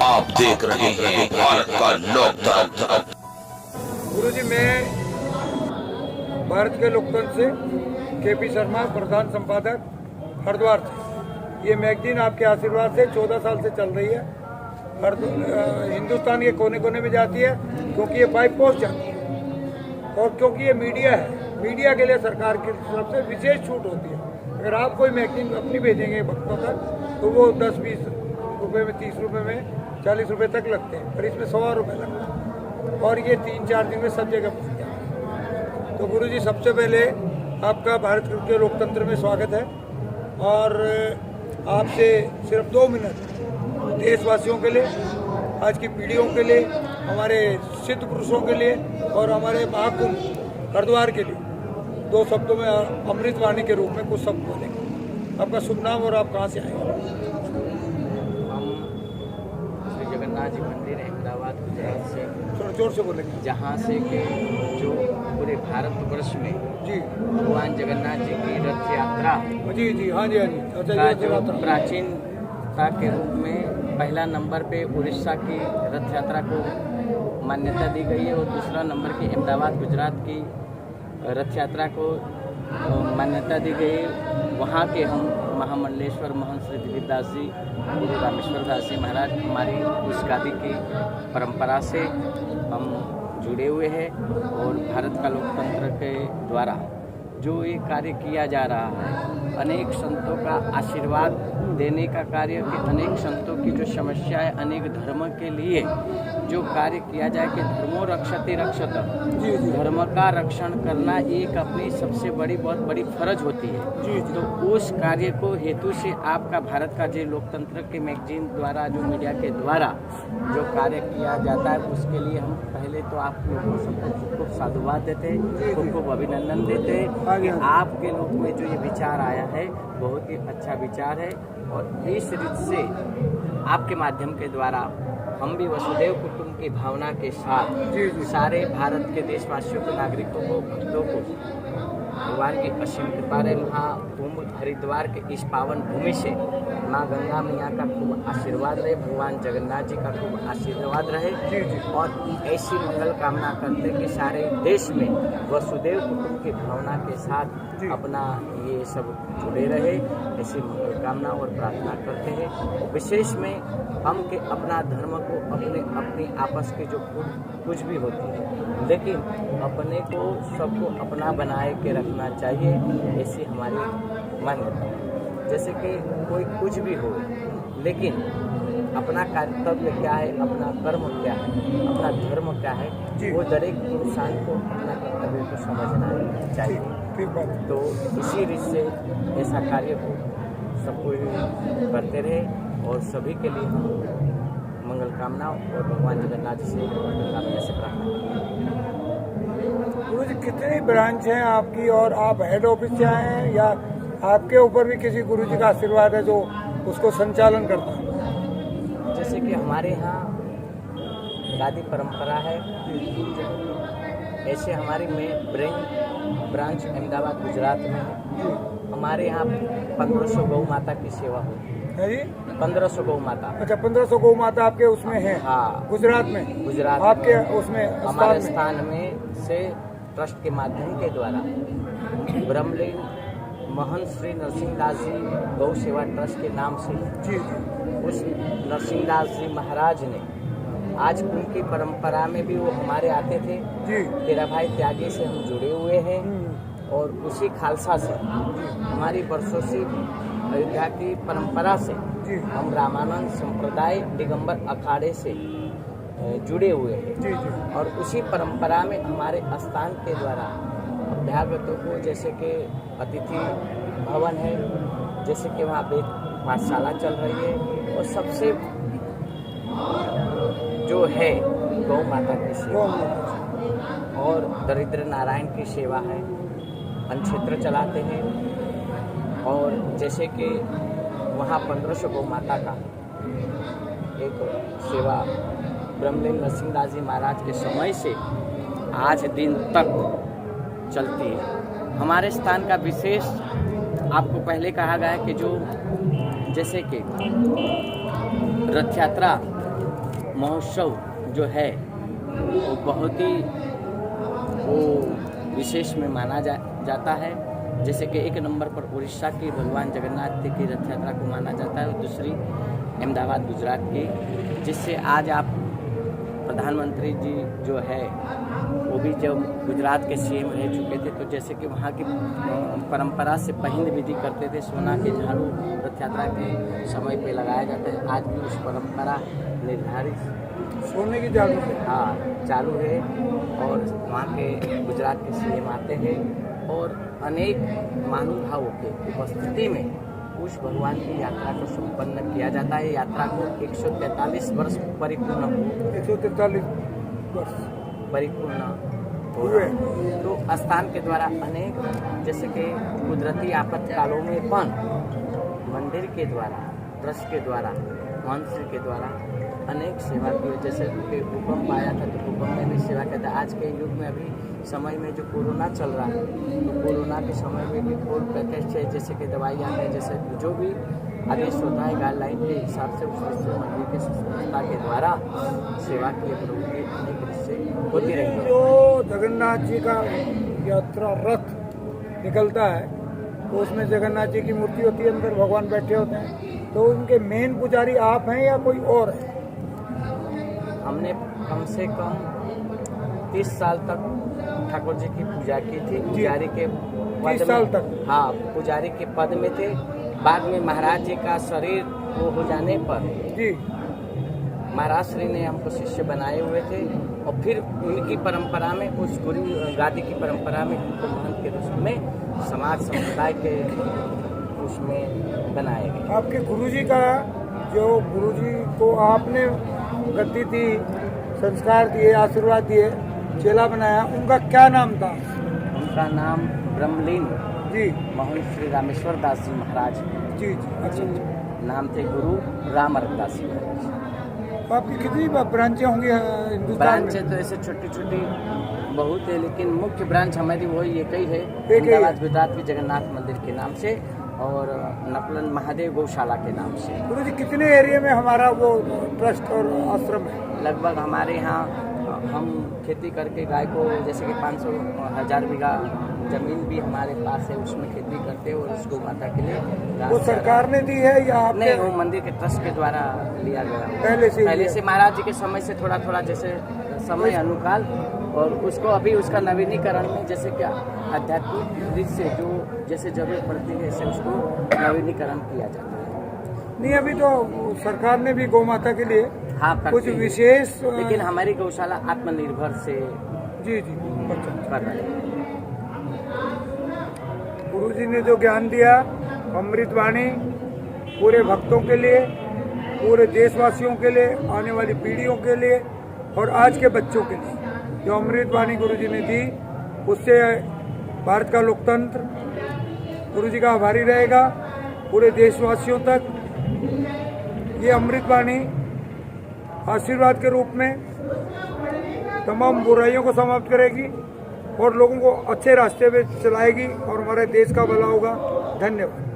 आप देख रहे हैं भारत का लोकतंत्र। गुरुजी, मैं भारत के लोकतंत्र से केपी शर्मा, प्रधान संपादक हरिद्वार से। ये मैगजीन आपके आशीर्वाद से 14 साल से चल रही है। हर हिंदुस्तान के कोने कोने में जाती है, क्योंकि ये बाई पोस्ट जाती है और क्योंकि ये मीडिया है। मीडिया के लिए सरकार की तरफ से विशेष छूट होती है। अगर आप कोई मैगजीन अपनी भेजेंगे भक्तों तक तो वो 10-20 रुपये में, 30 रुपये में, 40 रुपये तक लगते हैं, पर इसमें 100 रुपये लगते हैं और ये 3-4 दिन में सब जगह पहुँच जाता है। तो गुरुजी, सबसे पहले आपका भारत के लोकतंत्र में स्वागत है और आपसे सिर्फ 2 मिनट देशवासियों के लिए, आज की पीढ़ियों के लिए, हमारे सिद्ध पुरुषों के लिए और हमारे महाकुंभ हरिद्वार के लिए 2 शब्दों में अमृतवाणी के रूप में कुछ शब्द बोलेंगे। आपका शुभ नाम और आप कहाँ से आए? हम श्री जगन्नाथ जी मंदिर अहमदाबाद गुजरात से, थोड़ा जोर से बोलेंगे। जहाँ से कि जो पूरे भारतवर्ष में जी, भगवान जगन्नाथ जी की रथ यात्रा जी जी, हाँ जी, हाँ जी। अच्छा, का ये जो यात्रा प्राचीनता के रूप में पहला नंबर पे उड़ीसा की रथ यात्रा को मान्यता दी गई है और दूसरा नंबर की अहमदाबाद गुजरात की रथ यात्रा को मान्यता दी गई। वहाँ के हम महामंडलेश्वर महंत श्री दिलीपदास जी, गुरु रामेश्वर दास जी महाराज, हमारी उस गादी की परंपरा से हम जुड़े हुए हैं और भारत का लोकतंत्र के द्वारा जो ये कार्य किया जा रहा है, अनेक संतों का आशीर्वाद देने का कार्य, कि अनेक संतों की जो समस्या है, अनेक धर्म के लिए जो कार्य किया जाए कि धर्मो रक्षते रक्षत, धर्म का रक्षण करना एक अपनी सबसे बड़ी, बहुत बड़ी फर्ज होती है। तो उस कार्य को हेतु से आपका भारत का जो लोकतंत्र के मैगजीन द्वारा, जो मीडिया के द्वारा जो कार्य किया जाता है, उसके लिए हम पहले तो आप लोगों सबको खूब साधुवाद देते हैं, खूब अभिनंदन देते हैं कि आपके लोग में जो ये विचार आया है बहुत ही अच्छा विचार है। और इस रीति से आपके माध्यम के द्वारा हम भी वसुदेव कुटुंब की भावना के साथ सारे भारत के देशवासियों को, नागरिकों को, भक्तों को भगवान की असीम कृपा रहे। महाकुंभ हरिद्वार के इस पावन भूमि से माँ गंगा मैया का खूब आशीर्वाद रहे, भगवान जगन्नाथ जी का खूब आशीर्वाद रहे और ऐसी मंगल कामना करते कि सारे देश में वसुदेव कुटुंब की भावना के साथ अपना ये सब जुड़े रहे, ऐसी मंगल कामना और प्रार्थना करते हैं। विशेष में हम के अपना धर्म को, अपनी आपस के जो कुछ भी होती है, लेकिन अपने को सबको अपना बनाए के रखना चाहिए, ऐसी हमारी मान्यता है। जैसे कि कोई कुछ भी हो, लेकिन अपना कर्तव्य क्या है, अपना कर्म क्या है, अपना धर्म क्या है, वो दर एक इंसान को अपना कर्तव्य को समझना चाहिए। तो इसी रीति से ऐसा कार्य को सब कोई करते रहे और सभी के लिए हम मंगल कामना और भगवान जगन्नाथ जी से कामना से प्रार्थना करते हैं। गुरु जी, कितनी ब्रांच हैं आपकी और आप हेड ऑफिस से आए हैं या आपके ऊपर भी किसी गुरु जी का आशीर्वाद है जो उसको संचालन करता है? जैसे कि हमारे यहाँ गादी परंपरा है, ऐसे हमारी ब्रांच अहमदाबाद गुजरात में है। हमारे यहाँ 1500 गौ माता की सेवा होती है जी। 1500 गौ माता। अच्छा, 1500 गौ माता आपके उसमें है? हाँ, गुजरात में। गुजरात आपके में, उसमें हमारे स्थान में से ट्रस्ट के माध्यम के द्वारा ब्रह्मलीन महंत श्री नरसिंहदास जी गौ सेवा ट्रस्ट के नाम से उस नरसिंहदास जी महाराज ने, आज उनकी परंपरा में भी वो हमारे आते थे जी। तेरा भाई त्यागी से हम जुड़े हुए हैं और उसी खालसा से हमारी वर्षों से अयोध्या की परंपरा से हम रामानंद संप्रदाय दिगंबर अखाड़े से जुड़े हुए हैं और उसी परंपरा में हमारे स्थान के द्वारा अभ्यागतों को, जैसे कि अतिथि भवन है, जैसे कि वहाँ वेद पाठशाला चल रही है और सबसे जो है गौ माता की सेवा और दरिद्र नारायण की सेवा है, अन्न क्षेत्र चलाते हैं। और जैसे कि वहाँ 1500 गौ माता का एक सेवा ब्रह्मलीन नरसिंहदास जी महाराज के समय से आज दिन तक चलती है। हमारे स्थान का विशेष आपको पहले कहा गया है कि जो जैसे कि रथ यात्रा महोत्सव जो है वो बहुत ही वो विशेष में माना जाता है। जैसे कि एक नंबर पर उड़ीसा की भगवान जगन्नाथ की रथ यात्रा को माना जाता है और दूसरी अहमदाबाद गुजरात की, जिससे आज आप प्रधानमंत्री जी जो है वो भी जब गुजरात के सीएम रह चुके थे, तो जैसे कि वहाँ की परंपरा से पहिंद विधि करते थे, सोना के झाड़ू रथ यात्रा के समय पे लगाया जाता है। आज भी उस परंपरा निर्धारित सोने की झाड़ू से चालू है और वहाँ के गुजरात के सीएम आते हैं और अनेक महानुभावों के उपस्थिति में उस भगवान की यात्रा को संपन्न किया जाता है। यात्रा को 143 वर्ष परिपूर्ण 143 वर्ष परिपूर्ण हुए, तो स्थान के द्वारा अनेक जैसे कि कुदरती आपातकालों में पण मंदिर के द्वारा, ट्रस्ट के द्वारा, मंदिर के द्वारा अनेक सेवा की। जैसे कि भूकंप आया था तो भूकंप में भी सेवा करता है। आज के युग में अभी समय में जो कोरोना चल रहा है, तो कोरोना के समय में भी फुल पैकेज है, जैसे कि दवाइयाँ हैं, जैसे जो भी आदेश होता है गाइडलाइन के हिसाब से उस मंदिर के संस्था के द्वारा सेवा की प्रवृत्ति अनेक रूप से होती रही है। जो जगन्नाथ जी का यात्रा रथ निकलता है तो उसमें जगन्नाथ जी की मूर्ति होती है, अंदर भगवान बैठे होते हैं, तो उनके मेन पुजारी आप हैं या कोई और है? हमने कम से कम 30 साल तक ठाकुर जी की पूजा की थी। पुजारी के 30 साल तक? हाँ, पुजारी के पद में थे। बाद में महाराज जी का शरीर वो हो जाने पर जी महाराज श्री ने हमको शिष्य बनाए हुए थे और फिर उनकी परंपरा में, उस गुरु गादी की परंपरा में उनको महंत के रूप में समाज समुदाय के उसमें बनाए गए। आपके गुरुजी का, जो गुरुजी को आपने गद्दी दी, संस्कार दिए, आशीर्वाद दिए, चेला बनाया, उनका क्या नाम था? उनका नाम ब्रह्मलीन जी मोहन श्री रामेश्वर दास जी महाराज जी जी अच्छा नाम थे। गुरु राम दास जी महाराज। तो आपकी कितनी ब्रांचें होंगी हिंदुस्तान में? ब्रांचें तो ऐसे छोटी छोटी बहुत है, लेकिन मुख्य ब्रांच हमारी वही एक ही है, एक ही है। अहमदाबाद गुजरात की जगन्नाथ मंदिर के नाम से और नकलन महादेव गौशाला के नाम से। गुरुजी कितने एरिया में हमारा वो ट्रस्ट और आश्रम है? लगभग हमारे यहाँ हम खेती करके गाय को, जैसे कि 500,000 बीघा जमीन भी हमारे पास है, उसमें खेती करते हैं और उसको माता के लिए वो सरकार ने दी है या आपने? नहीं, वो मंदिर के ट्रस्ट के द्वारा लिया गया। पहले से महाराज जी के समय से थोड़ा थोड़ा जैसे समय अनुकाल, और उसको अभी उसका नवीनीकरण में जैसे कि आध्यात्मिक रीत से जो जैसे जरूरत पड़ती है ऐसे उसको नवीनीकरण किया जाता है। नहीं, अभी तो सरकार ने भी गौ माता के लिए कुछ विशेष, लेकिन हमारी गौशाला आत्मनिर्भर से जी जी कर रहे हैं। गुरुजी ने जो ज्ञान दिया, अमृत वाणी पूरे भक्तों के लिए, पूरे देशवासियों के लिए, आने वाली पीढ़ियों के लिए और आज के बच्चों के लिए जो अमृत वाणी गुरुजी ने दी, उससे भारत का लोकतंत्र गुरुजी का आभारी रहेगा। पूरे देशवासियों तक ये अमृत वाणी आशीर्वाद के रूप में तमाम बुराइयों को समाप्त करेगी और लोगों को अच्छे रास्ते पे चलाएगी और हमारे देश का भला होगा। धन्यवाद।